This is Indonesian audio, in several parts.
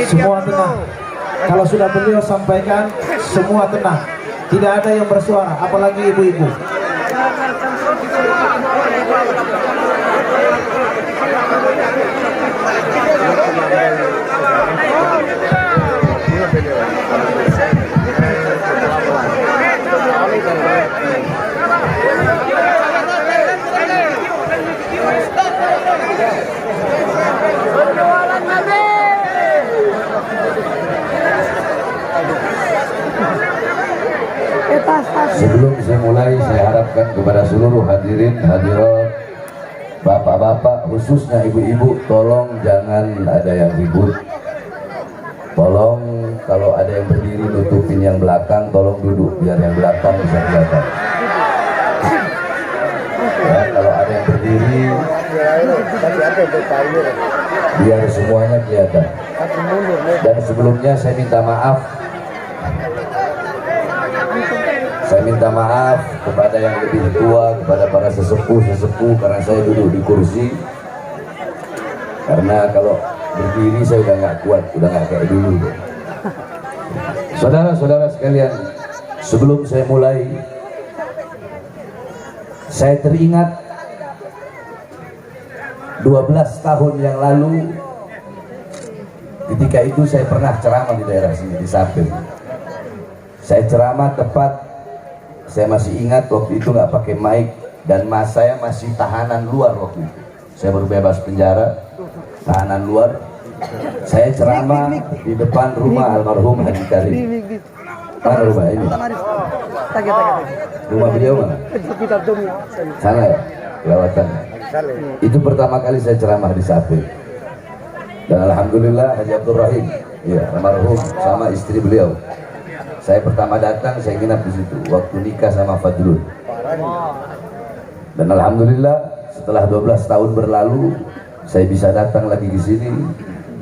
Semua tenang. Kalau sudah beliau sampaikan, semua tenang. Tidak ada yang bersuara, apalagi ibu-ibu. Sebelum saya mulai, saya harapkan kepada seluruh hadirin hadirat, bapak-bapak, khususnya ibu-ibu, tolong jangan ada yang ribut. Tolong kalau ada yang berdiri nutupin yang belakang, tolong duduk biar yang belakang bisa kelihatan. Ya, kalau ada yang berdiri, biar semuanya kelihatan. Dan sebelumnya saya minta maaf. Saya minta maaf kepada yang lebih tua, kepada para sesepuh-sesepuh, karena saya duduk di kursi. Karena kalau berdiri saya udah nggak kuat, udah nggak kayak dulu. Saudara-saudara sekalian, sebelum saya mulai, saya teringat 12 tahun yang lalu, ketika itu saya pernah ceramah di daerah sini, di Sapir. Saya ceramah tepat, saya masih ingat waktu itu nggak pakai mic, dan saya masih tahanan luar waktu itu. Saya baru bebas penjara, tahanan luar. Saya ceramah di depan rumah almarhum Haji Karim. Mana rumah ini? Rumah beliau mana? Sana ya, lewatan. Itu pertama kali saya ceramah di Sapir. Dan alhamdulillah Haji Abdul Rahim, ya, almarhum, sama istri beliau. Saya pertama datang, saya nginap di situ waktu nikah sama Fadlul. Dan alhamdulillah setelah 12 tahun berlalu, saya bisa datang lagi ke sini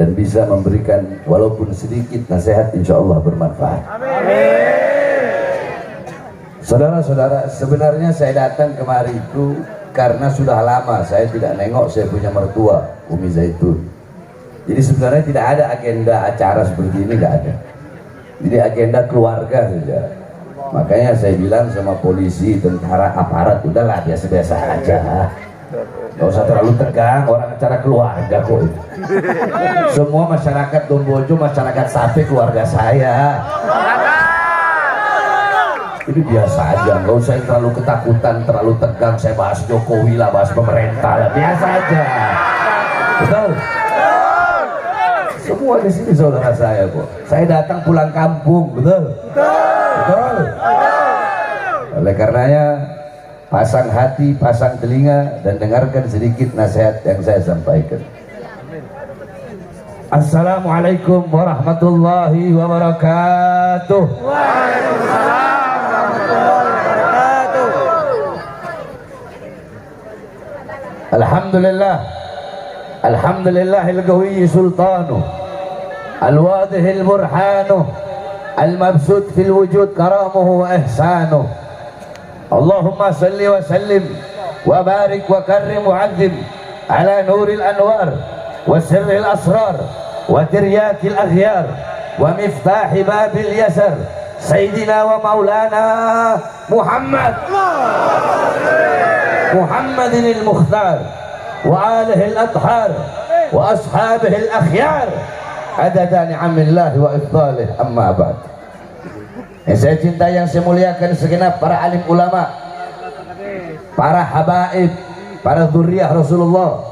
dan bisa memberikan walaupun sedikit nasihat, insya Allah bermanfaat. Saudara-saudara, sebenarnya saya datang kemari itu karena sudah lama saya tidak nengok saya punya mertua, Umi Zaitun. Jadi sebenarnya tidak ada agenda acara seperti ini, nggak ada. Jadi agenda keluarga saja. Makanya saya bilang sama polisi, tentara, aparat, udahlah biasa-biasa aja. Gak usah terlalu tegang, orang acara keluarga kok. Semua masyarakat Dombojo, masyarakat Sape, keluarga saya. Ini biasa aja, gak usah terlalu ketakutan, terlalu tegang. Saya bahas Jokowi lah, bahas pemerintah lah, biasa aja. Betul? Semua di sini saudara saya kok. Saya datang pulang kampung, betul? Betul. Oleh karenanya, pasang hati, pasang telinga, dan dengarkan sedikit nasihat yang saya sampaikan. Assalamualaikum warahmatullahi wabarakatuh. Waalaikumsalam warahmatullahi wabarakatuh. Alhamdulillah. Alhamdulillahil qawiyyi sultanuh, al-wadihil burhanuh, al-mabsut fil wujud karamuhu wa ihsanuh. Allahumma salli wa sallim wa barik wa karrim wa azim ala nuril anwar wa sirril asrar wa tiryakil aghyar wa miftahi babil yasar sayyidina wa maulana Muhammadinil Mukhtar wa alihil adhar wa ashabihil akhyar adada ni'amillahi wa ifdalih, amma ba'd. Yang saya cintai, yang saya muliakan segenap para alim ulama, para habaib, para dzurriyyah Rasulullah,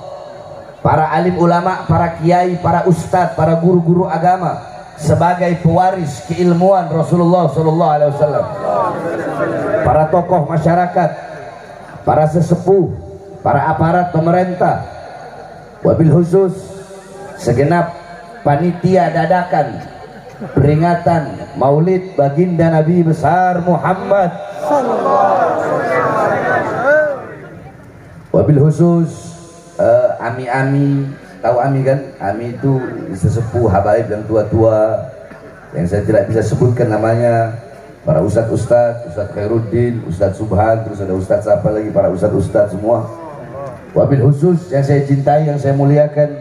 para alim ulama, para kiai, para ustadz, para guru-guru agama, sebagai pewaris keilmuan Rasulullah sallallahu alaihi wasallam, para tokoh masyarakat, para sesepuh, para aparat pemerintah, wabil khusus segenap panitia dadakan peringatan Maulid baginda Nabi besar Muhammad, wabil khusus ami-ami, tahu ami kan? Ami itu sesepuh habaib yang tua-tua yang saya tidak bisa sebutkan namanya, para ustadz-ustadz, Ustadz Khairuddin, Ustadz Subhan, terus ada ustadz apa lagi, para ustadz-ustadz semua. Wabil khusus yang saya cintai, yang saya muliakan,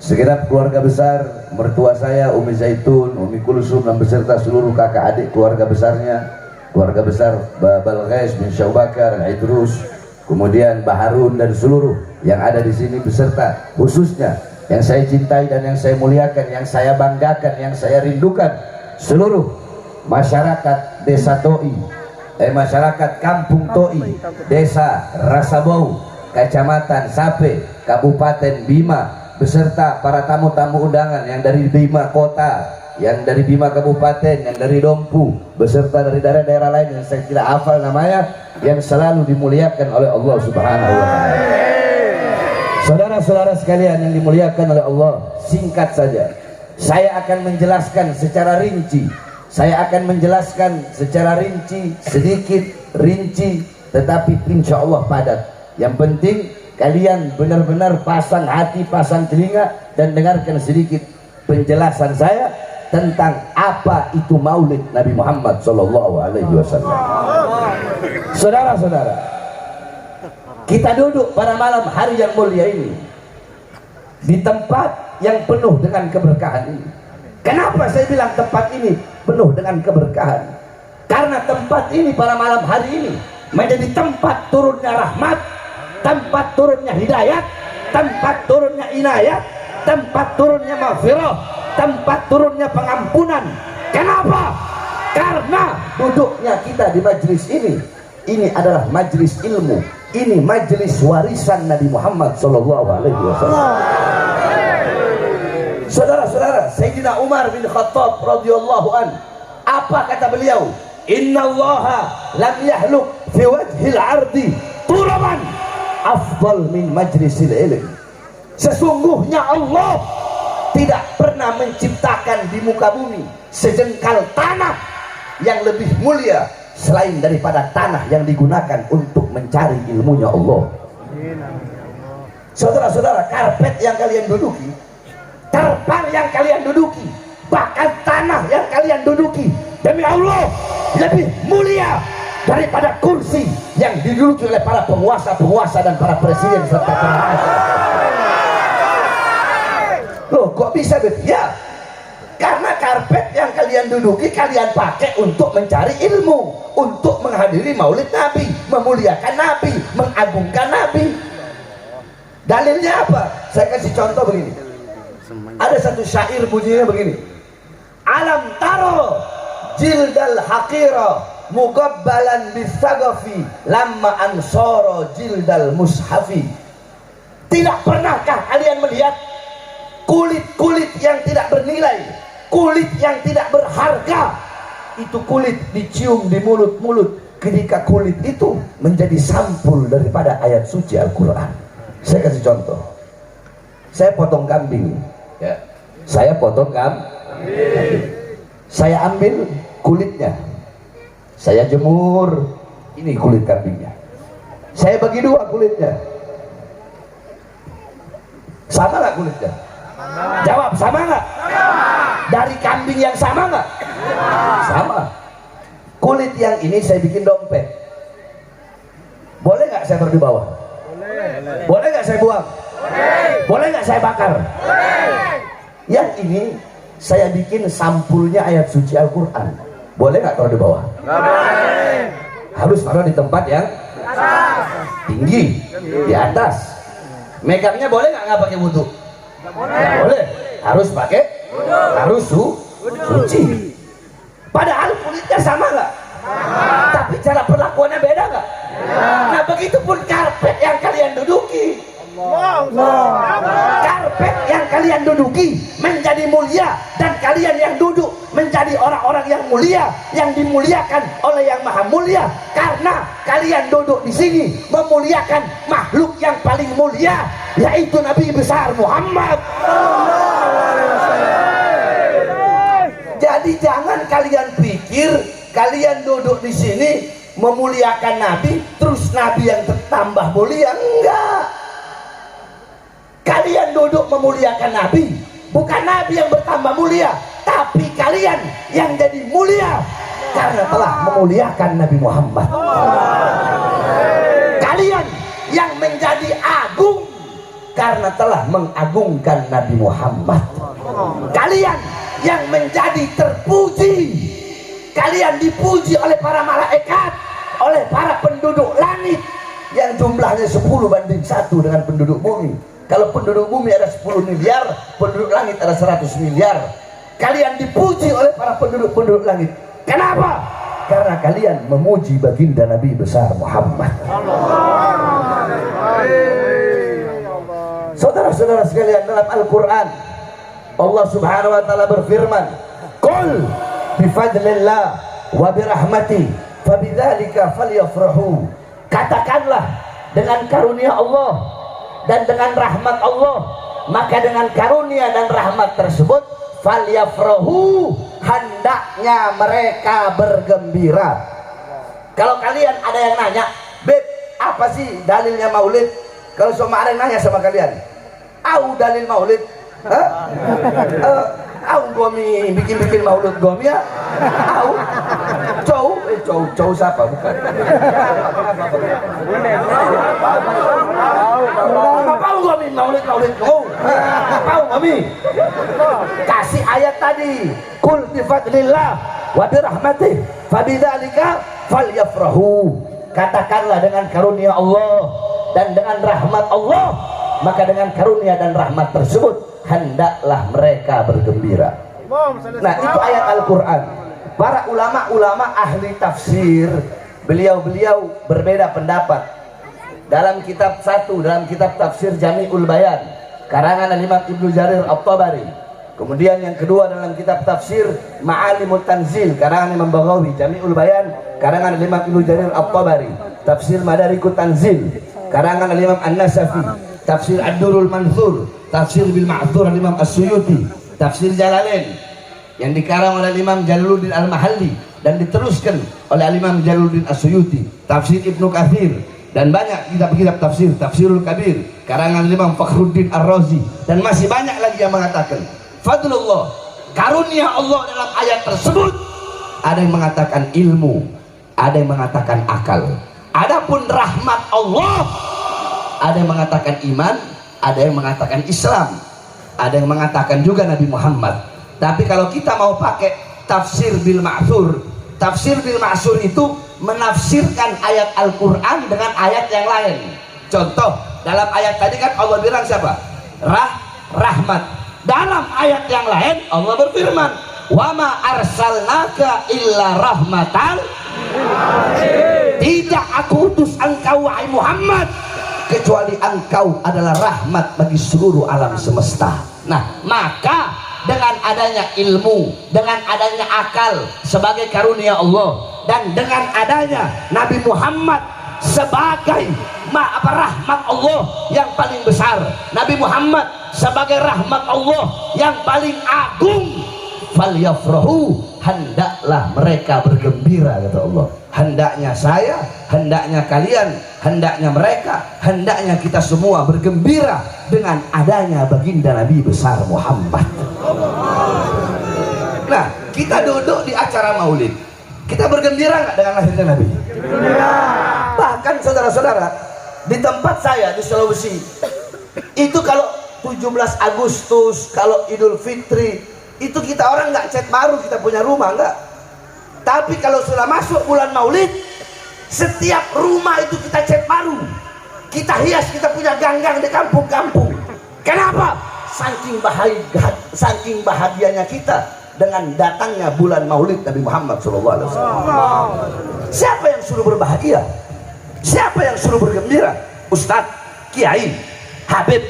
segenap keluarga besar, mertua saya Umi Zaitun, Umi Kulsum dan beserta seluruh kakak adik keluarga besarnya, keluarga besar Balghais bin Syawbakar, Idrus, kemudian Baharun dan seluruh yang ada di sini beserta khususnya yang saya cintai dan yang saya muliakan, yang saya banggakan, yang saya rindukan, seluruh masyarakat Desa Toi, masyarakat Kampung Toi, Desa Rasabau, Kecamatan Sape, Kabupaten Bima, beserta para tamu-tamu undangan yang dari Bima Kota, yang dari Bima Kabupaten, yang dari Dompu, beserta dari daerah-daerah lain yang saya tidak hafal namanya, yang selalu dimuliakan oleh Allah Subhanahu wa Ta'ala. Saudara-saudara sekalian yang dimuliakan oleh Allah, singkat saja saya akan menjelaskan secara rinci. Saya akan menjelaskan secara rinci, sedikit rinci, tetapi insya Allah padat. Yang penting kalian benar-benar pasang hati, pasang telinga, dan dengarkan sedikit penjelasan saya tentang apa itu Maulid Nabi Muhammad SAW. Saudara-saudara, kita duduk pada malam hari yang mulia ini di tempat yang penuh dengan keberkahan ini. Kenapa saya bilang tempat ini penuh dengan keberkahan? Karena tempat ini pada malam hari ini menjadi tempat turunnya rahmat, tempat turunnya hidayat, tempat turunnya inayat, tempat turunnya maghfirah, tempat turunnya pengampunan. Kenapa? Karena duduknya kita di majelis ini adalah majelis ilmu, ini majelis warisan Nabi Muhammad SAW. Saudara-saudara, Sayyidina Umar bin Khattab radhiyallahu an, apa kata beliau? Innallaha lam yahluk fi wajhil ardi turaban afdal min majlisil ilm. Sesungguhnya Allah tidak pernah menciptakan di muka bumi sejengkal tanah yang lebih mulia selain daripada tanah yang digunakan untuk mencari ilmunya Allah. Saudara-saudara, karpet yang kalian duduki, terpal yang kalian duduki, bahkan tanah yang kalian duduki, demi Allah lebih mulia daripada kursi yang diduduki oleh para penguasa-penguasa dan para presiden serta penguasa. Loh, kok bisa begitu? Ya, karena karpet yang kalian duduki kalian pakai untuk mencari ilmu, untuk menghadiri maulid Nabi, memuliakan Nabi, mengagungkan Nabi. Dalilnya apa? Saya kasih contoh begini. Ada satu syair bunyinya begini: alam taro jildal haqira mugabbalan bisagafi lamma ansoro jildal mushafi. Tidak pernahkah kalian melihat kulit-kulit yang tidak bernilai, kulit yang tidak berharga, itu kulit dicium di mulut-mulut ketika kulit itu menjadi sampul daripada ayat suci Al-Quran. Saya kasih contoh. Saya potong kambing ya. Saya potong kambing, saya ambil kulitnya, saya jemur, ini kulit kambingnya, saya bagi dua kulitnya. Sama nggak kulitnya? Jawab, sama nggak? Dari kambing yang sama nggak? Sama. Kulit yang ini saya bikin dompet. Boleh nggak saya taruh di bawah? Boleh nggak saya buang? Boleh nggak saya bakar? Yang ini saya bikin sampulnya ayat suci Al-Quran. Boleh nggak taruh di bawah? Harus taruh di tempat yang tinggi, di atas. Megangnya boleh nggak pakai wudu? Nggak boleh. Harus pakai, harus suci. Padahal kulitnya sama nggak? Tapi cara perlakuannya beda nggak? Nah, begitupun karpet yang kalian duduki. Karpet yang kalian duduki menjadi mulia, dan kalian yang duduk menjadi orang-orang yang mulia, yang dimuliakan oleh yang maha mulia, karena kalian duduk di sini memuliakan makhluk yang paling mulia, yaitu Nabi besar Muhammad. Jadi jangan kalian pikir kalian duduk di sini memuliakan Nabi, terus Nabi yang tambah mulia. Enggak. Kalian duduk memuliakan Nabi, bukan Nabi yang bertambah mulia, tapi kalian yang jadi mulia karena telah memuliakan Nabi Muhammad. Kalian yang menjadi agung karena telah mengagungkan Nabi Muhammad. Kalian yang menjadi terpuji, kalian dipuji oleh para malaikat, oleh para penduduk langit yang jumlahnya 10:1 dengan penduduk bumi. Kalau penduduk bumi ada 10 miliar, penduduk langit ada 100 miliar. Kalian dipuji oleh para penduduk langit. Kenapa? Karena kalian memuji baginda Nabi besar Muhammad. Saudara-saudara sekalian, dalam Al-Quran Allah subhanahu wa ta'ala berfirman, Qul bifadlillah wa birahmati fabidzalika falyafrahu. Katakanlah, dengan karunia Allah dan dengan rahmat Allah, maka dengan karunia dan rahmat tersebut falyafrahu, hendaknya mereka bergembira. Kalau kalian ada yang nanya, Beb, apa sih dalilnya maulid? Kalau semua ada yang nanya sama kalian, au dalil maulid? Au gomi bikin maulid gomi ya? Au cow siapa? Bukan. Apa gomi maulid kau? Apa gomi? Kasih ayat tadi, kul bifadlillah wa birahmatih fabidzalika falyafrahu. Katakanlah, dengan karunia Allah dan dengan rahmat Allah, maka dengan karunia dan rahmat tersebut hendaklah mereka bergembira. Nah, itu ayat Al-Quran. Para ulama-ulama ahli tafsir, beliau-beliau berbeda pendapat. Dalam kitab tafsir Jami'ul Bayan, karangan Imam Ibnu Jarir At-Tabari. Kemudian yang kedua dalam kitab tafsir Ma'alimut Tanzil, karangan Imam Baghawi. Jami'ul Bayan, karangan Imam Ibnu Jarir At-Tabari. Tafsir Madarikut Tanzil, karangan Imam An-Nasafi. Tafsir Ad-Durrul Mansur, tafsir bil Ma'thur Imam As-Suyuti. Tafsir Jalalain yang dikarang oleh Imam Jalaluddin Al-Mahalli dan diteruskan oleh Imam Jalaluddin As-Suyuti. Tafsir Ibnu Katsir dan banyak kitab-kitab tafsir, Tafsirul Kabir karangan Imam Fakhruddin Ar-Razi, dan masih banyak lagi yang mengatakan fadlullah, karunia Allah dalam ayat tersebut. Ada yang mengatakan ilmu, ada yang mengatakan akal. Adapun rahmat Allah, ada yang mengatakan iman, ada yang mengatakan Islam, ada yang mengatakan juga Nabi Muhammad. Tapi kalau kita mau pakai tafsir bil ma'thur, tafsir bil ma'thur itu menafsirkan ayat Al-Quran dengan ayat yang lain. Contoh, dalam ayat tadi kan Allah bilang siapa? Rahmat. Dalam ayat yang lain Allah berfirman, wa ma arsalnaka illa rahmatan, tidak aku utus engkau wahai Muhammad kecuali engkau adalah rahmat bagi seluruh alam semesta. Nah, maka dengan adanya ilmu, dengan adanya akal sebagai karunia Allah, dan dengan adanya Nabi Muhammad sebagai rahmat Allah yang paling besar, Nabi Muhammad sebagai rahmat Allah yang paling agung, falyafrahu, hendaklah mereka bergembira, kata Allah. Hendaknya saya, hendaknya kalian, hendaknya mereka, hendaknya kita semua bergembira dengan adanya baginda Nabi besar Muhammad. Nah, kita duduk di acara maulid, kita bergembira nggak dengan lahirnya Nabi? Bahkan saudara-saudara, di tempat saya di Sulawesi itu kalau 17 Agustus, kalau Idul Fitri, itu kita orang nggak cat baru, kita punya rumah nggak. Tapi kalau sudah masuk bulan maulid, setiap rumah itu kita cat baru, kita hias, kita punya ganggang di kampung-kampung. Kenapa? Saking bahagianya kita dengan datangnya bulan maulid Nabi Muhammad SAW. Siapa yang suruh berbahagia? Siapa yang suruh bergembira? Ustadz, kiai, habib,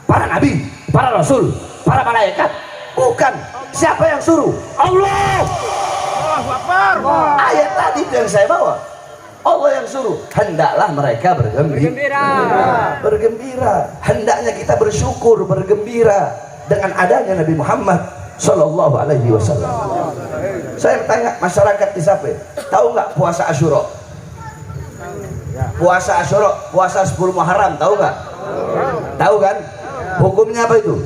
para nabi, para rasul, para malaikat? Bukan. Siapa yang suruh? Allah. Ayat tadi yang saya bawa, Allah yang suruh. Hendaklah mereka bergembira. Hendaknya kita bersyukur, bergembira dengan adanya Nabi Muhammad Sallallahu Alaihi Wasallam. Saya tanya masyarakat di Sape, tahu nggak puasa Asyura? Puasa Asyura, puasa 10 Muharram, tahu nggak? Tahu kan? Hukumnya apa itu?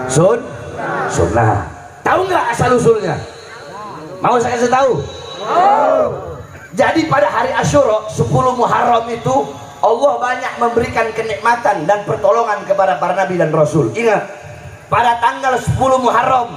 Sunnah. Tahu nggak asal usulnya? Mau saya kasih tahu? Jadi pada hari Asyura 10 Muharram itu Allah banyak memberikan kenikmatan dan pertolongan kepada para nabi dan rasul. Ingat, pada tanggal 10 Muharram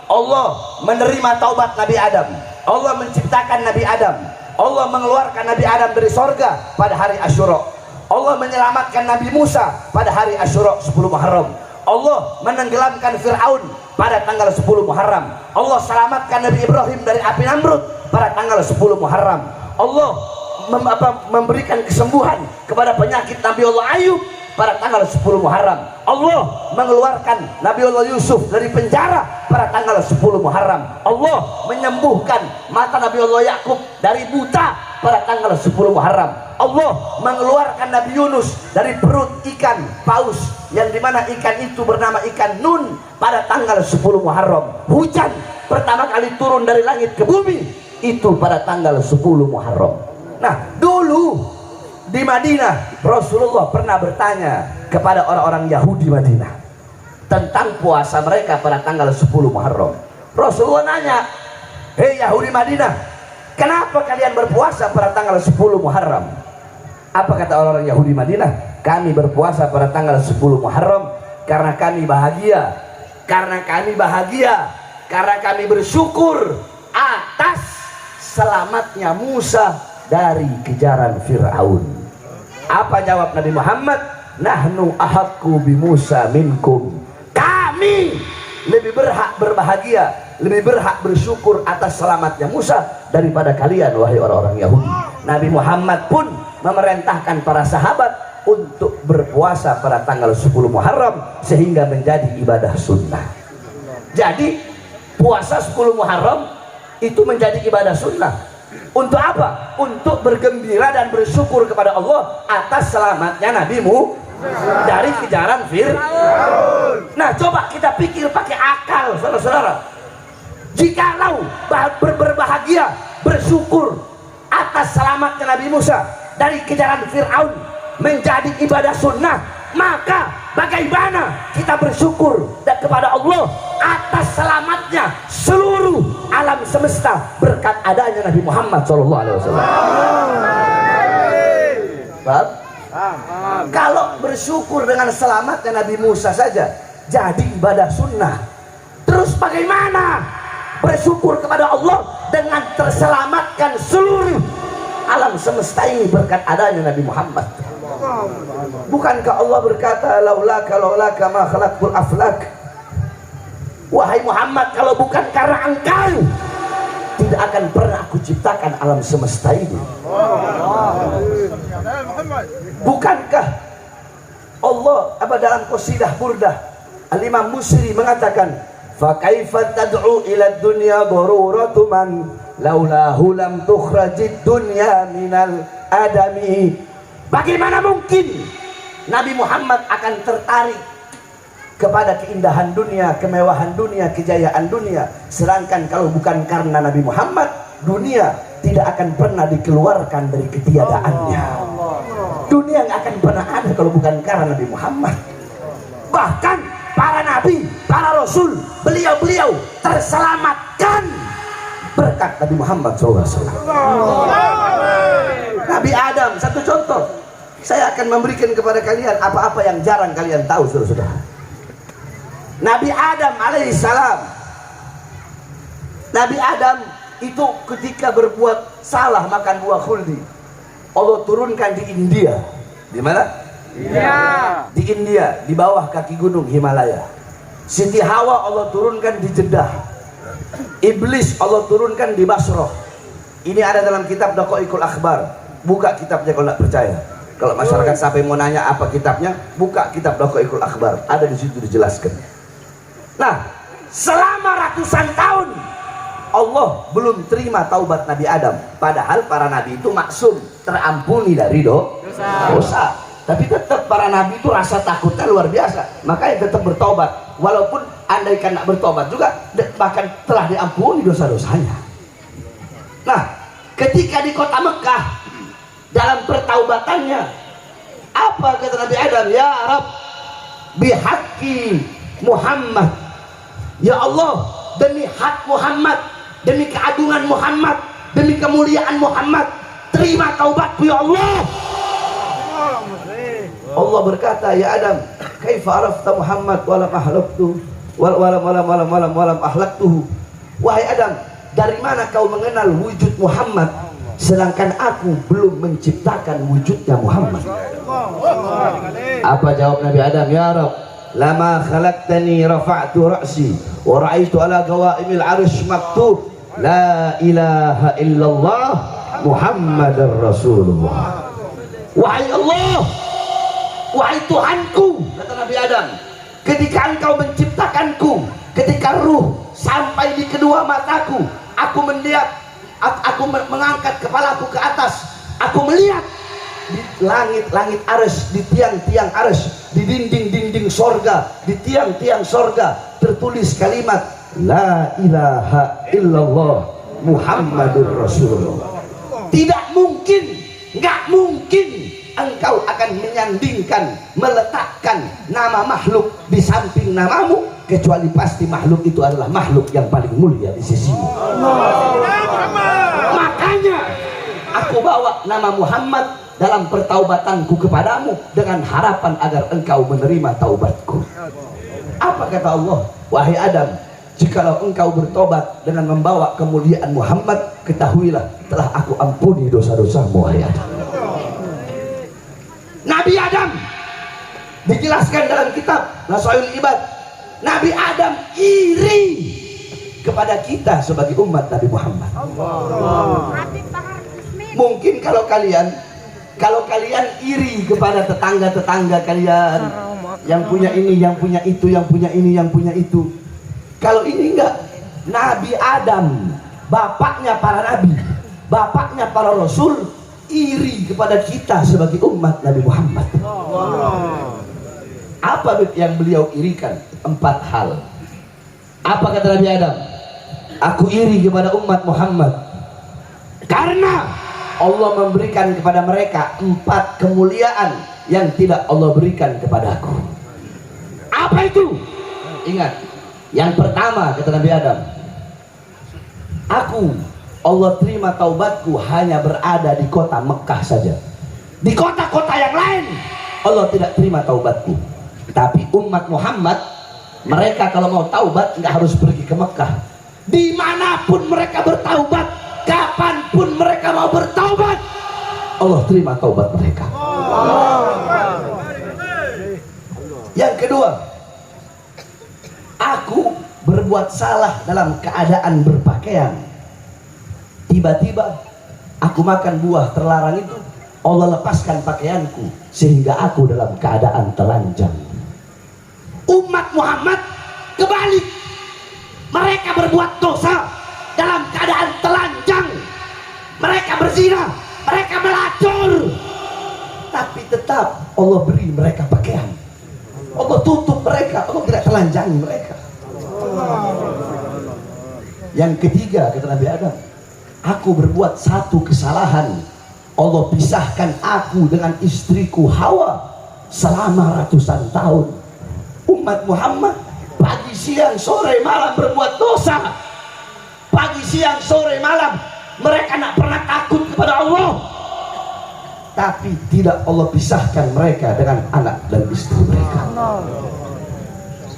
Allah menerima taubat Nabi Adam. Allah menciptakan Nabi Adam. Allah mengeluarkan Nabi Adam dari sorga pada hari Asyura. Allah menyelamatkan Nabi Musa pada hari Asyura 10 Muharram. Allah menenggelamkan Fir'aun pada tanggal 10 Muharram. Allah selamatkan Nabi Ibrahim dari api Namrud pada tanggal 10 Muharram. Allah memberikan kesembuhan kepada penyakit Nabi Allah Ayub pada tanggal 10 Muharram. Allah mengeluarkan Nabi Allah Yusuf dari penjara pada tanggal 10 Muharram. Allah menyembuhkan mata Nabi Allah Yakub dari buta pada tanggal 10 Muharram. Allah mengeluarkan Nabi Yunus dari perut ikan paus, yang dimana ikan itu bernama ikan Nun, pada tanggal 10 Muharram. Hujan pertama kali turun dari langit ke bumi itu pada tanggal 10 Muharram. Nah, dulu di Madinah Rasulullah pernah bertanya kepada orang-orang Yahudi Madinah tentang puasa mereka pada tanggal 10 Muharram. Rasulullah nanya, "Hei Yahudi Madinah, kenapa kalian berpuasa pada tanggal 10 Muharram?" Apa kata orang-orang Yahudi Madinah? "Kami berpuasa pada tanggal 10 Muharram karena kami bahagia. Karena kami bahagia, karena kami bersyukur atas selamatnya Musa dari kejaran Fir'aun." Apa jawab Nabi Muhammad? "Nahnu ahaqqu bi Musa minkum." Kami lebih berhak berbahagia, lebih berhak bersyukur atas selamatnya Musa daripada kalian, wahai orang-orang Yahudi. Nabi Muhammad pun memerintahkan para sahabat untuk berpuasa pada tanggal 10 Muharram sehingga menjadi ibadah sunnah. Jadi puasa 10 Muharram itu menjadi ibadah sunnah. Untuk apa? Untuk bergembira dan bersyukur kepada Allah atas selamatnya Nabimu dari kejaran Fir'aun. Nah, coba kita pikir pakai akal, saudara-saudara. Jikalau berbahagia, bersyukur atas selamatnya Nabi Musa dari kejaran Fir'aun menjadi ibadah sunnah, maka bagaimana kita bersyukur kepada Allah atas selamatnya seluruh alam semesta berkat adanya Nabi Muhammad SAW. Paham? Kalau bersyukur dengan selamatnya Nabi Musa saja jadi ibadah sunnah, terus bagaimana bersyukur kepada Allah dengan terselamatkan seluruh alam semesta ini berkat adanya Nabi Muhammad? Bukankah Allah berkata, laulaka ma khalaqtul aflak? Wahai Muhammad, kalau bukan karena engkau, tidak akan pernah aku ciptakan alam semesta ini. Bukankah Allah dalam qasidah Burdah Al-Imam Busiri mengatakan, fa kaifa tad'u ila dunya daruratu man laulahu lam tukhrajid dunya minal adami. Bagaimana mungkin Nabi Muhammad akan tertarik kepada keindahan dunia, kemewahan dunia, kejayaan dunia, sedangkan kalau bukan karena Nabi Muhammad, dunia tidak akan pernah dikeluarkan dari ketiadaannya. Dunia nggak akan pernah ada kalau bukan karena Nabi Muhammad. Bahkan para nabi, para rasul, beliau-beliau terselamatkan berkat Nabi Muhammad SAW. Nabi Adam, satu contoh, saya akan memberikan kepada kalian apa-apa yang jarang kalian tahu, saudara-saudara. Nabi Adam alaihissalam, Nabi Adam itu ketika berbuat salah makan buah khuldi, Allah turunkan di India. Di mana? Di India, di bawah kaki gunung Himalaya. Siti Hawa Allah turunkan di Jeddah. Iblis Allah turunkan di Basrah. Ini ada dalam kitab Daqaiqul Akhbar. Buka kitabnya kalau tidak percaya. Kalau masyarakat sampai mau nanya apa kitabnya, buka kitab Daqaiqul Akhbar. Ada di situ dijelaskan. Nah, selama ratusan tahun Allah belum terima taubat Nabi Adam. Padahal para nabi itu maksum, terampuni dari dosa. Tapi tetap para nabi itu rasa takutnya luar biasa. Makanya tetap bertobat. Walaupun andaikan nak bertobat juga, bahkan telah diampuni dosa-dosanya. Nah, ketika di kota Mekah, dalam pertaubatannya, apa kata Nabi Adam? Ya Rabb, bihaqqi Muhammad. Ya Allah, demi hak Muhammad, demi keagungan Muhammad, demi kemuliaan Muhammad, terima taubatku ya Allah. Allah berkata, ya Adam, kaifa arafta Muhammad walam ahlaktuhu walam ahlaktuhu. Wahai Adam, dari mana kau mengenal wujud Muhammad sedangkan aku belum menciptakan wujudnya Muhammad? Apa jawab Nabi Adam? Ya Rabb, lama khalaqtani rafa'tu ra'si wa ra'aitu ala qawaimil arsh maktub la ilaha illallah Muhammadar Rasulullah. Wahai Allah, wahai Tuhanku, kata Nabi Adam, ketika engkau menciptakanku, ketika ruh sampai di kedua mataku, aku melihat, aku mengangkat kepalaku ke atas, aku melihat di langit-langit arsy, di tiang-tiang arsy, di dinding-dinding sorga, di tiang-tiang sorga tertulis kalimat la ilaha illallah Muhammadur Rasulullah. Tidak mungkin, nggak mungkin engkau akan menyandingkan, meletakkan nama makhluk di samping namamu, kecuali pasti makhluk itu adalah makhluk yang paling mulia di sisimu. Makanya aku bawa nama Muhammad dalam pertaubatanku kepadamu dengan harapan agar engkau menerima taubatku. Apa kata Allah? Wahai Adam, jikalau engkau bertobat dengan membawa kemuliaan Muhammad, ketahuilah telah aku ampuni dosa-dosamu, wahai Adam. Nabi Adam dijelaskan dalam kitab Nasaihul Ibad, Nabi Adam iri kepada kita sebagai umat Nabi Muhammad. Mungkin kalau kalian iri kepada tetangga-tetangga kalian yang punya ini, yang punya itu, yang punya ini, yang punya itu. Kalau ini enggak, Nabi Adam, bapaknya para nabi, bapaknya para rasul, iri kepada kita sebagai umat Nabi Muhammad. Apa yang beliau irikan? 4 hal. Apa kata Nabi Adam? Aku iri kepada umat Muhammad karena Allah memberikan kepada mereka 4 kemuliaan yang tidak Allah berikan kepadaku. Apa itu? Ingat, yang pertama kata Nabi Adam, Allah terima taubatku hanya berada di kota Mekah saja. Di kota-kota yang lain Allah tidak terima taubatku. Tapi umat Muhammad, mereka kalau mau taubat nggak harus pergi ke Mekah. Dimanapun mereka bertaubat, kapanpun mereka mau bertaubat, Allah terima taubat mereka. Yang kedua, aku berbuat salah dalam keadaan berpakaian. Tiba-tiba aku makan buah terlarang itu, Allah lepaskan pakaianku sehingga aku dalam keadaan telanjang. Umat Muhammad kebalik, mereka berbuat dosa dalam keadaan telanjang, mereka berzina, mereka melacur, tapi tetap Allah beri mereka pakaian, Allah tutup mereka, Allah tidak telanjangi mereka. Yang ketiga kata Nabi Adam, aku berbuat satu kesalahan, Allah pisahkan aku dengan istriku Hawa selama ratusan tahun. Umat Muhammad pagi siang sore malam berbuat dosa, pagi siang sore malam mereka tak pernah takut kepada Allah, tapi tidak Allah pisahkan mereka dengan anak dan istri mereka.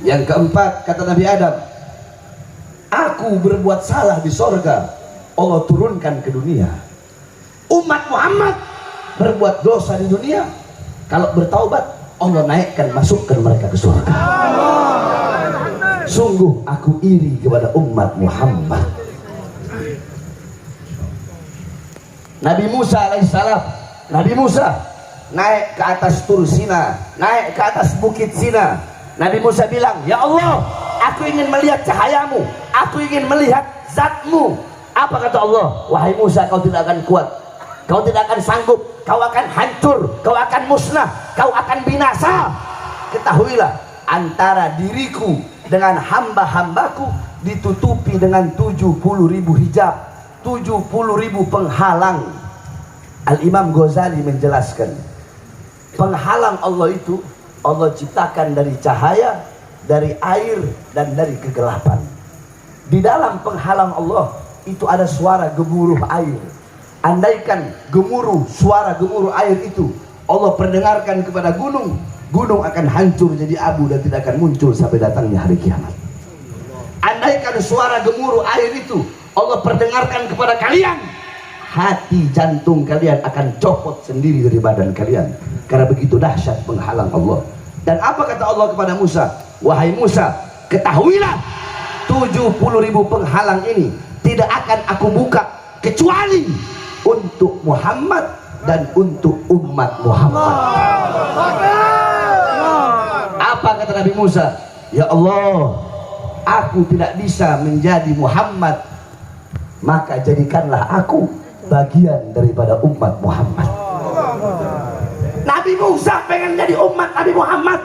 Yang keempat kata Nabi Adam, aku berbuat salah di sorga, Allah turunkan ke dunia. Umat Muhammad berbuat dosa di dunia, kalau bertaubat Allah naikkan, masukkan mereka ke surga. Sungguh aku iri kepada umat Muhammad. Nabi Musa alaihissalam, Nabi Musa naik ke atas Tur Sina, naik ke atas bukit Sina. Nabi Musa bilang, ya Allah, aku ingin melihat cahayamu, aku ingin melihat zatmu. Apa kata Allah? Wahai Musa, kau tidak akan kuat, kau tidak akan sanggup, kau akan hancur, kau akan musnah, kau akan binasa. Ketahuilah, antara diriku dengan hamba-hambaku ditutupi dengan 70.000 hijab, 70.000 penghalang. Al-Imam Ghazali menjelaskan, penghalang Allah itu Allah ciptakan dari cahaya, dari air, dan dari kegelapan. Di dalam penghalang Allah itu ada suara gemuruh air. Andaikan suara gemuruh air itu Allah perdengarkan kepada gunung, gunung akan hancur jadi abu dan tidak akan muncul sampai datangnya hari kiamat. Andaikan suara gemuruh air itu Allah perdengarkan kepada kalian, hati jantung kalian akan copot sendiri dari badan kalian, karena begitu dahsyat penghalang Allah. Dan apa kata Allah kepada Musa? Wahai Musa, ketahuilah 70.000 penghalang ini tidak akan aku buka kecuali untuk Muhammad dan untuk umat Muhammad. Apa kata Nabi Musa? Ya Allah, aku tidak bisa menjadi Muhammad, maka jadikanlah aku bagian daripada umat Muhammad. Nabi Musa pengen jadi umat Nabi Muhammad,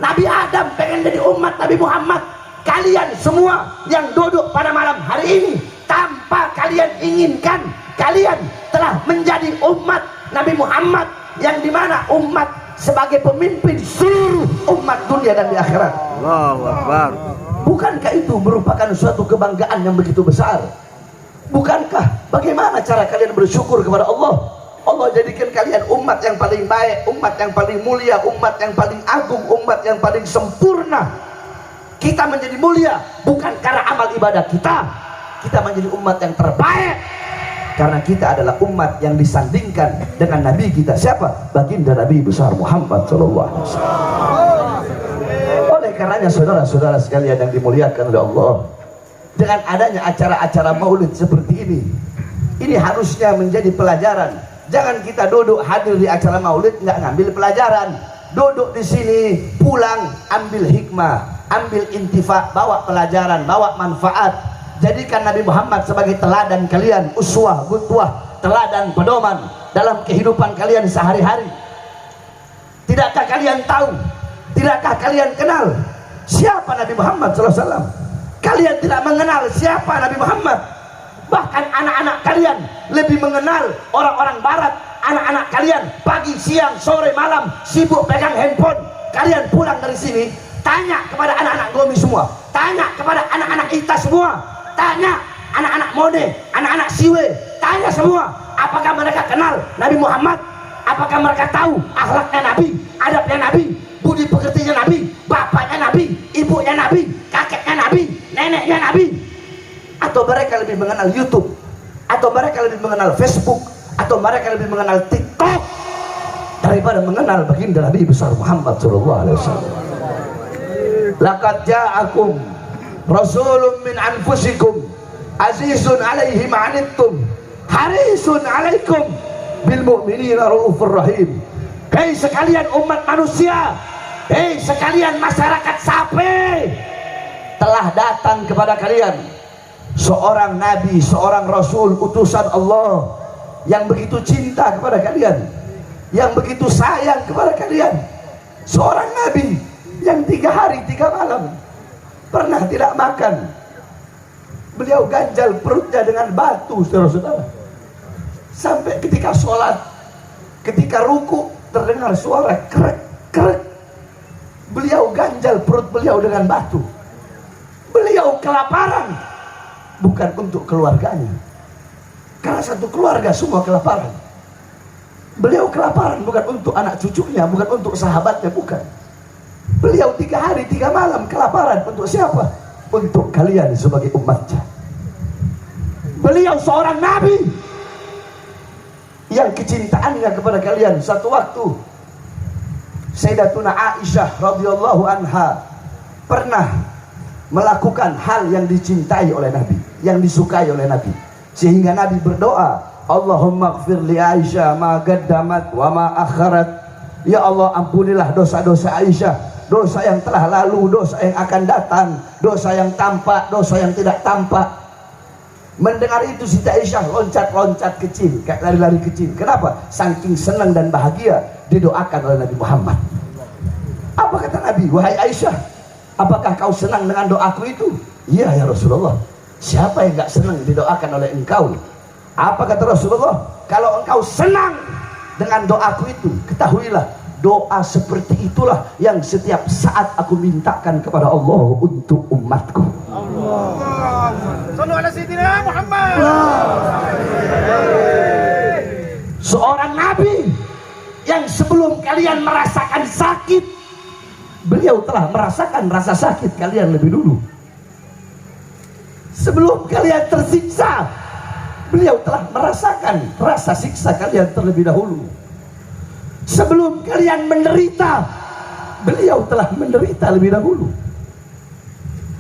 Nabi Adam pengen jadi umat Nabi Muhammad. Kalian semua yang duduk pada malam hari ini, tanpa kalian inginkan, kalian telah menjadi umat Nabi Muhammad, yang dimana umat sebagai pemimpin seluruh umat dunia dan di akhirat. Allahu Akbar. Bukankah itu merupakan suatu kebanggaan yang begitu besar? Bukankah bagaimana cara kalian bersyukur kepada Allah? Allah jadikan kalian umat yang paling baik, umat yang paling mulia, umat yang paling agung, umat yang paling sempurna. Kita menjadi mulia bukan karena amal ibadah kita, kita menjadi umat yang terbaik karena kita adalah umat yang disandingkan dengan Nabi kita. Siapa? Baginda Nabi besar Muhammad SAW. Oleh karenanya saudara-saudara sekalian yang dimuliakan oleh Allah, dengan adanya acara-acara maulid seperti ini harusnya menjadi pelajaran. Jangan kita duduk hadir di acara maulid nggak ngambil pelajaran. Duduk di sini, pulang ambil hikmah, ambil intifa, bawa pelajaran, bawa manfaat. Jadikan Nabi Muhammad sebagai teladan kalian, uswah, qudwah, teladan pedoman dalam kehidupan kalian sehari-hari. Tidakkah kalian tahu? Tidakkah kalian kenal siapa Nabi Muhammad SAW? Kalian tidak mengenal siapa Nabi Muhammad. Bahkan anak-anak kalian lebih mengenal orang-orang barat. Anak-anak kalian pagi, siang, sore, malam sibuk pegang handphone. Kalian pulang dari sini, tanya kepada anak-anak Gomi semua, tanya kepada anak-anak Ita semua, tanya anak-anak Mode, anak-anak Siwe, tanya semua, apakah mereka kenal Nabi Muhammad? Apakah mereka tahu akhlaknya Nabi, adabnya Nabi, budi pekertinya Nabi, bapaknya Nabi, ibunya Nabi, kakeknya Nabi, neneknya Nabi? Atau mereka lebih mengenal YouTube, atau mereka lebih mengenal Facebook, atau mereka lebih mengenal TikTok daripada mengenal baginda Nabi besar Muhammad SAW. Laqad ja'akum rasulun min anfusikum azizun alaihi ma'anittum harisun alaikum bil mu'minina raufur rahim. Hei sekalian umat manusia, hei sekalian masyarakat sapi, telah datang kepada kalian seorang nabi, seorang rasul, utusan Allah yang begitu cinta kepada kalian, yang begitu sayang kepada kalian. Seorang nabi yang 3 hari 3 malam pernah tidak makan. Beliau ganjal perutnya dengan batu, saudara-saudara. Sampai ketika sholat, ketika ruku terdengar suara krek krek, beliau ganjal perut beliau dengan batu. Beliau kelaparan, bukan untuk keluarganya, karena satu keluarga semua kelaparan. Beliau kelaparan bukan untuk anak cucunya, bukan untuk sahabatnya, bukan. Beliau 3 hari 3 malam kelaparan untuk siapa? Untuk kalian sebagai umatnya. Beliau seorang nabi yang kecintaannya kepada kalian. Satu waktu Sayyidatuna Aisyah radhiyallahu anha pernah melakukan hal yang dicintai oleh Nabi, yang disukai oleh Nabi, sehingga Nabi berdoa, Allahumma ighfir li Aisyah ma qaddamat wa ma akharat. Ya Allah, ampunilah dosa-dosa Aisyah, dosa yang telah lalu, dosa yang akan datang, dosa yang tampak, dosa yang tidak tampak. Mendengar itu Siti Aisyah loncat-loncat kecil, kayak lari-lari kecil. Kenapa? Saking senang dan bahagia didoakan oleh Nabi Muhammad. Apa kata Nabi? Wahai Aisyah, apakah kau senang dengan doaku itu? Iya ya Rasulullah. Siapa yang gak senang didoakan oleh engkau? Apa kata Rasulullah? Kalau engkau senang dengan doaku itu, ketahuilah doa seperti itulah yang setiap saat aku mintakan kepada Allah untuk umatku. Sallu ala Sayyidina Muhammad. Seorang nabi yang sebelum kalian merasakan sakit, beliau telah merasakan rasa sakit kalian lebih dulu. Sebelum kalian tersiksa, beliau telah merasakan rasa siksa kalian terlebih dahulu. Sebelum kalian menderita, beliau telah menderita lebih dahulu.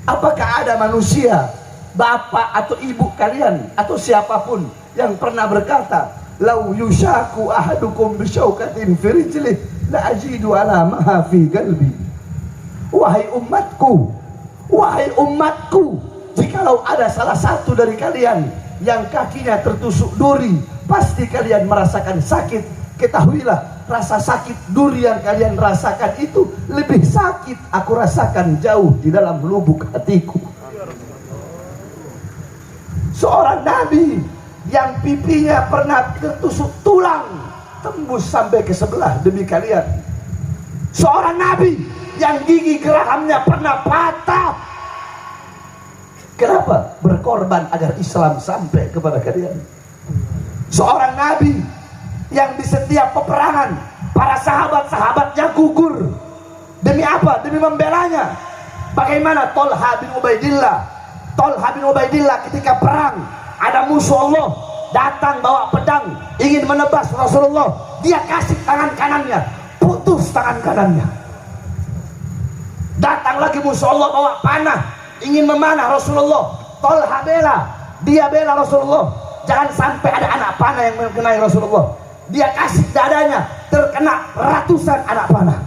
Apakah ada manusia, bapak atau ibu kalian atau siapapun yang pernah berkata, "Lau yushaku ahadukum bisyaukatin fi rijlih la ajidu ala ma fi qalbi." Wahai umatku, jikalau ada salah satu dari kalian yang kakinya tertusuk duri, pasti kalian merasakan sakit. Ketahuilah, rasa sakit duri yang kalian rasakan itu lebih sakit aku rasakan jauh di dalam lubuk hatiku. Seorang nabi yang pipinya pernah tertusuk tulang tembus sampai ke sebelah demi kalian. Seorang nabi yang gigi gerahamnya pernah patah. Kenapa? Berkorban agar Islam sampai kepada kalian. Seorang nabi yang di setiap peperangan para sahabat-sahabatnya gugur. Demi apa? Demi membelanya. Bagaimana Tolha bin Ubaidillah ketika perang, ada musuh Allah datang bawa pedang ingin menebas Rasulullah, dia kasih tangan kanannya, putus tangan kanannya. Datang lagi musuh Allah bawa panah ingin memanah Rasulullah, Tolha dia bela Rasulullah, jangan sampai ada anak panah yang mengenai Rasulullah. Dia kasih dadanya, terkena ratusan anak panah.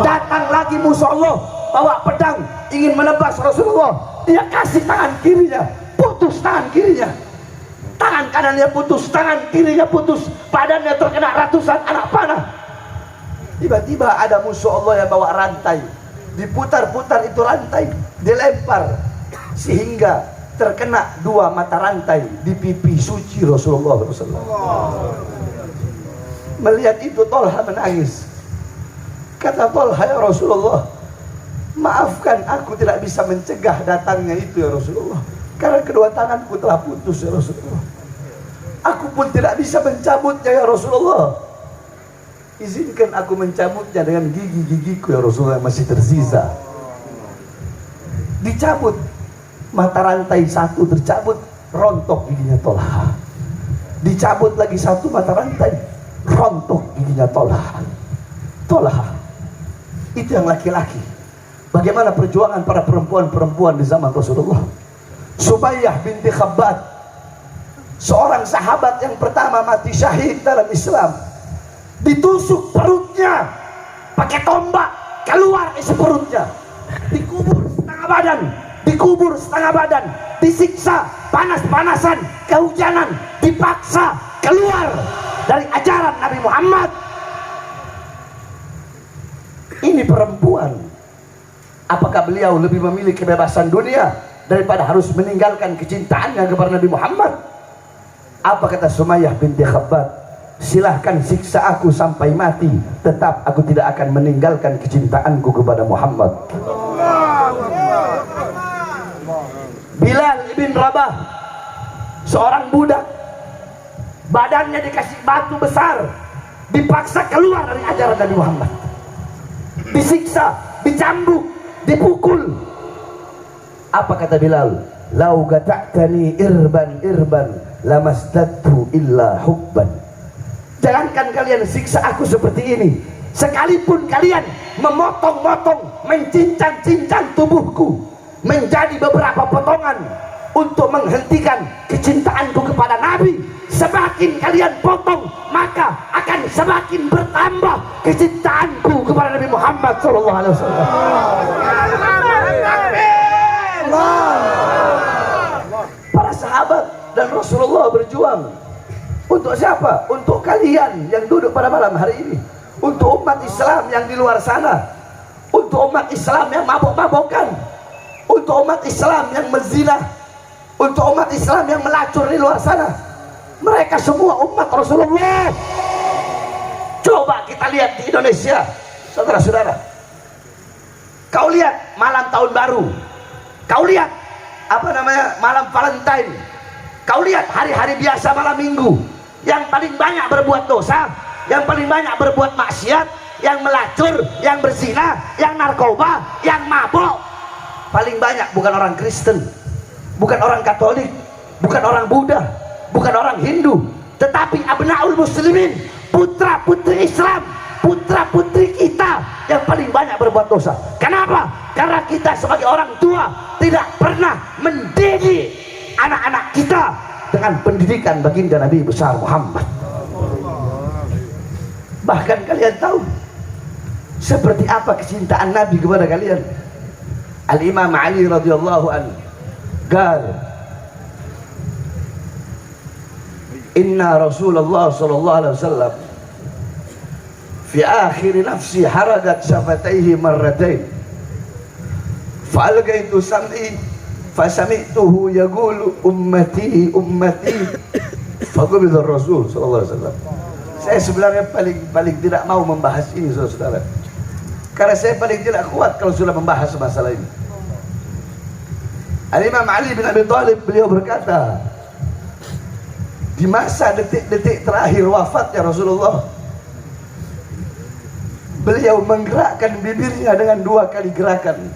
Datang lagi musuh Allah bawa pedang ingin menebas Rasulullah, dia kasih tangan kirinya, putus tangan kirinya. Tangan kanannya putus, tangan kirinya putus, badannya terkena ratusan anak panah. Tiba-tiba ada musuh Allah yang bawa rantai, diputar-putar itu rantai, dilempar sehingga terkena dua mata rantai di pipi suci Rasulullah SAW. Melihat itu Tolha menangis. Kata Tolha, "Ya Rasulullah, maafkan aku tidak bisa mencegah datangnya itu ya Rasulullah, karena kedua tanganku telah putus ya Rasulullah. Aku pun tidak bisa mencabutnya ya Rasulullah. Izinkan aku mencabutnya dengan gigi-gigiku ya Rasulullah yang masih tersisa." Dicabut mata rantai satu, tercabut, rontok giginya Tolha. Dicabut lagi satu mata rantai, rontok giginya Tolha. Itu yang laki-laki. Bagaimana perjuangan para perempuan-perempuan di zaman Rasulullah. Sumayyah binti Khabbab, seorang sahabat yang pertama mati syahid dalam Islam, ditusuk perutnya pakai tombak, keluar isi perutnya, dikubur setengah badan, disiksa panas-panasan, kehujanan, dipaksa keluar dari ajaran Nabi Muhammad. Ini perempuan. Apakah beliau lebih memilih kebebasan dunia daripada harus meninggalkan kecintaannya kepada Nabi Muhammad? Apa kata Sumayyah binti Khabbab? "Silahkan siksa aku sampai mati, tetap aku tidak akan meninggalkan kecintaanku kepada Muhammad." Bilal bin Rabah, seorang budak, badannya dikasih batu besar, dipaksa keluar dari ajaran Nabi Muhammad, disiksa, dicambuk, dipukul. Apa kata Bilal? "Lau gata'tani irban lamasdadtu illa hubban." Jangankan kalian siksa aku seperti ini, sekalipun kalian memotong-motong, mencincang-cincang tubuhku menjadi beberapa potongan untuk menghentikan kecintaanku kepada Nabi, semakin kalian potong maka akan semakin bertambah kecintaanku kepada Nabi Muhammad SAW. Para sahabat dan Rasulullah berjuang untuk siapa? Untuk kalian yang duduk pada malam hari ini, untuk umat Islam yang di luar sana, untuk umat Islam yang mabok-mabokan, untuk umat Islam yang menzinah, untuk umat Islam yang melacur di luar sana. Mereka semua umat Rasulullah. Coba kita lihat di Indonesia, saudara-saudara. Kau lihat malam tahun baru, kau lihat malam Valentine, kau lihat hari-hari biasa malam minggu, yang paling banyak berbuat dosa yang paling banyak berbuat maksiat, yang melacur, yang berzina, yang narkoba, yang mabok. Paling banyak bukan orang Kristen, bukan orang Katolik, bukan orang Buddha, bukan orang Hindu, tetapi abnaul muslimin, putra putri Islam, putra putri kita yang paling banyak berbuat dosa. Kenapa? Karena kita sebagai orang tua tidak pernah mendidik anak-anak kita dengan pendidikan baginda Nabi besar Muhammad. Bahkan kalian tahu seperti apa kecintaan Nabi kepada kalian. Al-Imam Ali radhiyallahu anhu qala inna Rasulullah sallallahu alaihi wasallam fi akhir nafsi haradat syafataihi marratain fa'algaitu sam'i fasami'tuhu yaqulu ummati ummati faqabidha Rasul sallallahu alaihi wasallam. Saya sebenarnya paling tidak mau membahas ini saudara-saudara, karena saya paling tidak kuat kalau sudah membahas masalah ini. Al-Imam Ali bin Abi Thalib beliau berkata, di masa detik-detik terakhir wafatnya Rasulullah, beliau menggerakkan bibirnya dengan 2 kali gerakan.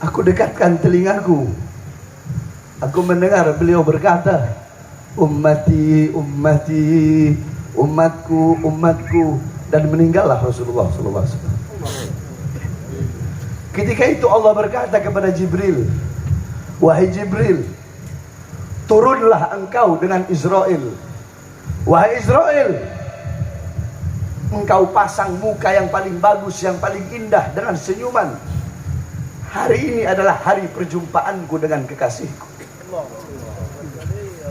Aku dekatkan telingaku, aku mendengar beliau berkata, ummati ummati, umatku umatku, dan meninggallah Rasulullah SAW. Ketika itu Allah berkata kepada Jibril, wahai Jibril, turunlah engkau dengan Israel. Wahai Israel, engkau pasang muka yang paling bagus, yang paling indah dengan senyuman. Hari ini adalah hari perjumpaanku dengan kekasihku.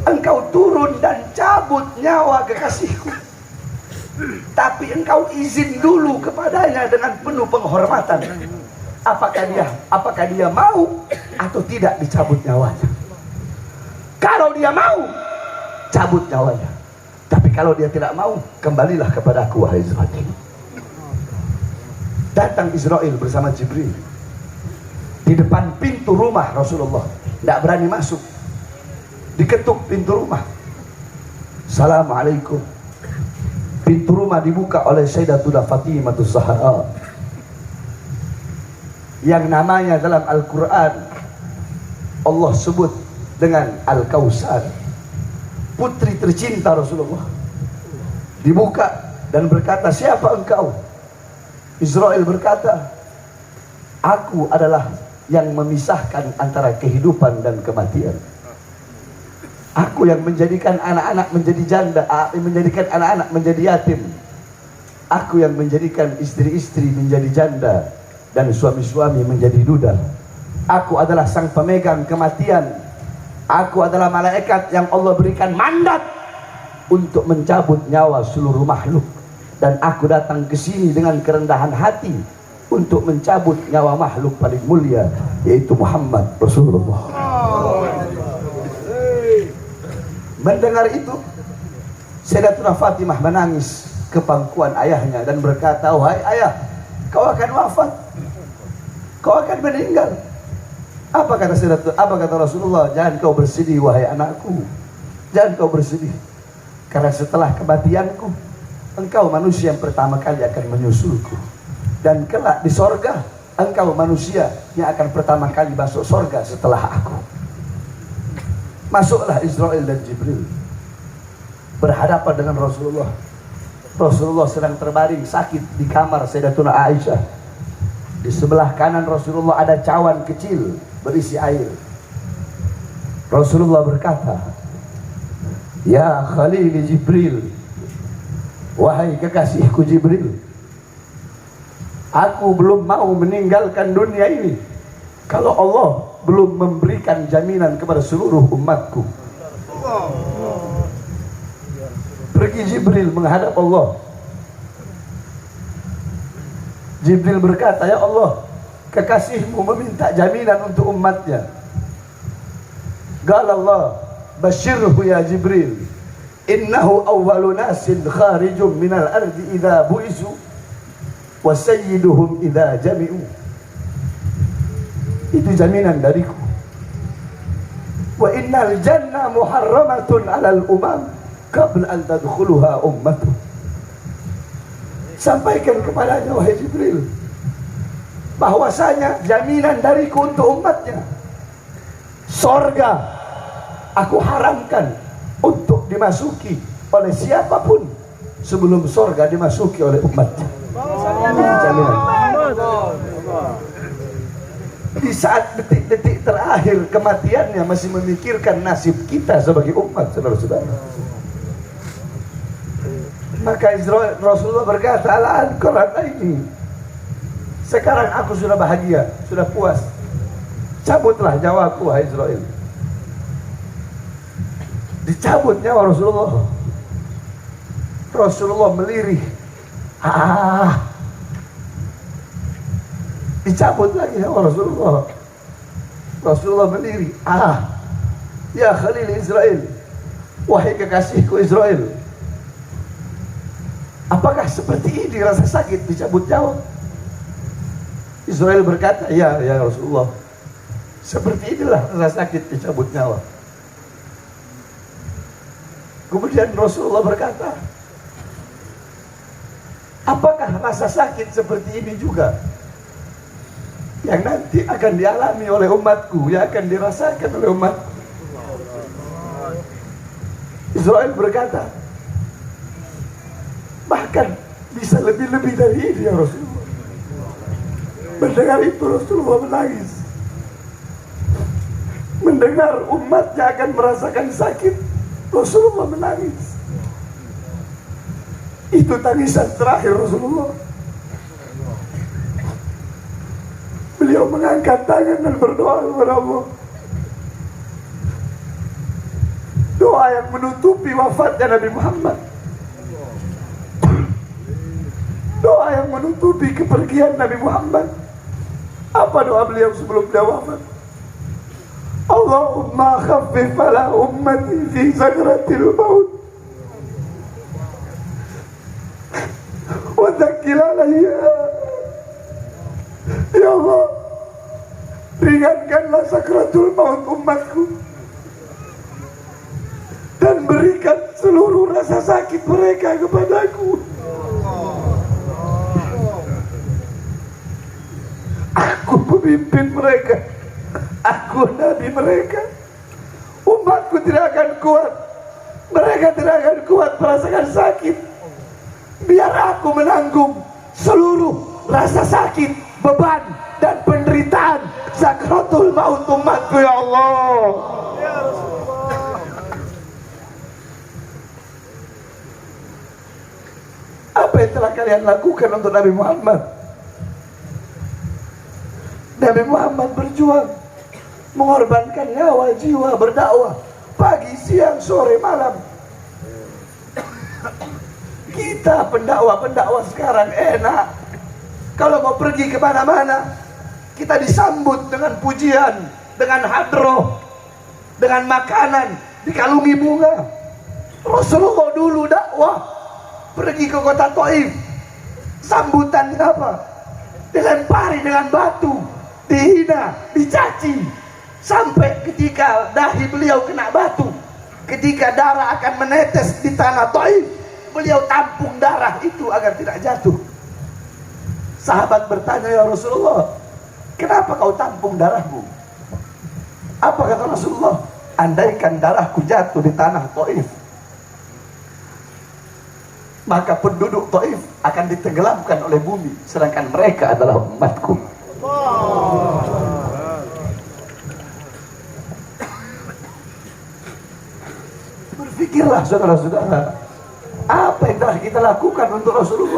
Engkau turun dan cabut nyawa kekasihku, tapi engkau izin dulu kepadanya dengan penuh penghormatan. Apakah dia mau atau tidak dicabut nyawanya? Kalau dia mau, cabut nyawanya. Tapi kalau dia tidak mau, kembalilah kepada aku wahai Israel. Datang Israel bersama Jibril di depan pintu rumah Rasulullah, tidak berani masuk. Diketuk pintu rumah. Assalamualaikum. Pintu rumah dibuka oleh Sayyidatuna Fatimatus Zahra, yang namanya dalam Al-Quran Allah sebut dengan Al-Kausar, putri tercinta Rasulullah. Dibuka dan berkata, siapa engkau? Israel berkata, aku adalah yang memisahkan antara kehidupan dan kematian. Aku yang menjadikan anak-anak menjadi janda, menjadikan anak-anak menjadi yatim. Aku yang menjadikan istri-istri menjadi janda dan suami-suami menjadi duda. Aku adalah sang pemegang kematian. Aku adalah malaikat yang Allah berikan mandat untuk mencabut nyawa seluruh makhluk. Dan aku datang ke sini dengan kerendahan hati untuk mencabut nyawa makhluk paling mulia, yaitu Muhammad Rasulullah. Mendengar itu, Sayyidatuna Fatimah menangis ke pangkuan ayahnya dan berkata, wahai ayah, kau akan wafat, kau akan meninggal. Apa kata Rasulullah? Jangan kau bersedih wahai anakku, jangan kau bersedih, karena setelah kematianku, engkau manusia yang pertama kali akan menyusulku. Dan kelak di sorga, engkau manusia yang akan pertama kali masuk sorga setelah aku. Masuklah Israel dan Jibril berhadapan dengan Rasulullah. Rasulullah sedang terbaring sakit di kamar Sayyidatuna Aisyah. Di sebelah kanan Rasulullah ada cawan kecil berisi air. Rasulullah berkata, ya Khalil Jibril, wahai kekasihku Jibril, aku belum mau meninggalkan dunia ini kalau Allah belum memberikan jaminan kepada seluruh umatku. Pergi Jibril menghadap Allah. Jibril berkata, ya Allah, kekasihmu meminta jaminan untuk umatnya. Qala Allah, basyirhu ya Jibril, innahu awwalu nasin kharijum minal ardi idza bu'isu wa sayyiduhum idza jami'u. Itu jaminan dariku. Wa innal jannah muharramatun 'alal umam qabla an tadkhuluha ummatuh. Sampaikan kepadanya wahai Jibril, bahwasanya jaminan dariku untuk umatnya, sorga aku haramkan untuk dimasuki oleh siapapun sebelum sorga dimasuki oleh umatnya. Jaminan. Di saat detik-detik terakhir kematiannya masih memikirkan nasib kita sebagai umat, saudara-saudara. Maka Rasulullah berkata, "Al-an qarata ini. Sekarang aku sudah bahagia, sudah puas. Cabutlah nyawaku, wahai Israel." Dicabut nyawa Rasulullah. Rasulullah melirih. Dicabut lagi nyawa Rasulullah. Rasulullah melirih. Ya Khalil Israel, wahai kekasihku Israel, apakah seperti ini rasa sakit dicabut nyawa? Israel berkata, ya Rasulullah, seperti inilah rasa sakit dicabut nyawa. Kemudian Rasulullah berkata, apakah rasa sakit seperti ini juga yang nanti akan dialami oleh umatku, yang akan dirasakan oleh umatku? Israel berkata, bahkan bisa lebih-lebih dari ini ya Rasulullah. Mendengar itu Rasulullah menangis. Mendengar umatnya akan merasakan sakit, Rasulullah menangis. Itu tangisan terakhir Rasulullah. Beliau mengangkat tangan dan berdoa kepada Allah. Doa yang menutupi wafatnya Nabi Muhammad. Doa yang menutupi kepergian Nabi Muhammad. Apa doa beliau sebelum beliau wafat? Allahumma khaffif ala ummati fi sakratil maut wa thaqqil alayya. Ya Allah, ringankanlah sakratul maut umatku dan berikan seluruh rasa sakit mereka kepadaku. Aku pemimpin mereka, aku nabi mereka. Umatku tidak akan kuat, mereka tidak akan kuat merasakan sakit. Biar aku menanggung seluruh rasa sakit, beban dan penderitaan sakratul maut umatku, ya Allah. Apa yang telah kalian lakukan untuk Nabi Muhammad? Nabi Muhammad berjuang, mengorbankan nyawa, jiwa, berdakwah pagi, siang, sore, malam. Kita pendakwa sekarang enak. Kalau mau pergi kemana-mana, kita disambut dengan pujian, dengan hadroh, dengan makanan, dikalungi bunga. Rasulullah dulu dakwah, pergi ke kota Taif, sambutan apa? Dilempari dengan batu, dihina, dicaci, sampai ketika dahi beliau kena batu, ketika darah akan menetes di tanah Taif, beliau tampung darah itu agar tidak jatuh. Sahabat bertanya, ya Rasulullah, kenapa kau tampung darahmu? Apa kata Rasulullah? Andaikan darahku jatuh di tanah Taif, maka penduduk Taif akan ditenggelamkan oleh bumi, sedangkan mereka adalah umatku. Berpikirlah saudara-saudara, apa yang telah kita lakukan untuk Rasulullah.